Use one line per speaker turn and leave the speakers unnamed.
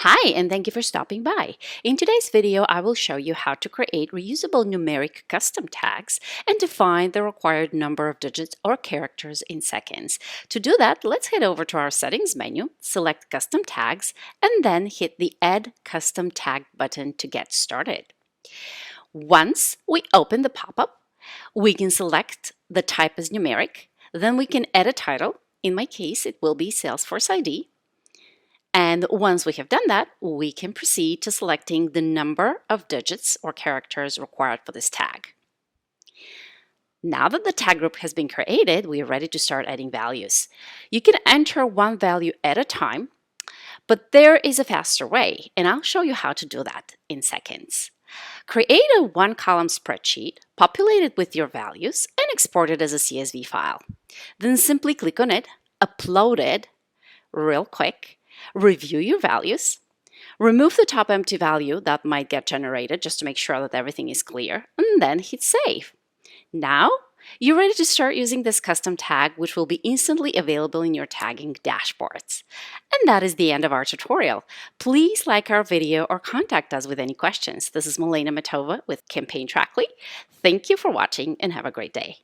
Hi, and thank you for stopping by. In today's video, I will show you how to create reusable numeric custom tags and define the required number of digits or characters in seconds. To do that, let's head over to our settings menu, select custom tags, and then hit the Add Custom Tag button to get started. Once we open the pop-up, we can select the type as numeric, then we can add a title. In my case, it will be Salesforce ID. And once we have done that, we can proceed to selecting the number of digits or characters required for this tag. Now that the tag group has been created, we are ready to start adding values. You can enter one value at a time, but there is a faster way, and I'll show you how to do that in seconds. Create a one-column spreadsheet, populate it with your values, and export it as a CSV file. Then simply click on it, upload it real quick, review your values, remove the top empty value that might get generated just to make sure that everything is clear, and then hit save. Now, you're ready to start using this custom tag, which will be instantly available in your tagging dashboards. And that is the end of our tutorial. Please like our video or contact us with any questions. This is Milena Matova with CampaignTrackly. Thank you for watching and have a great day.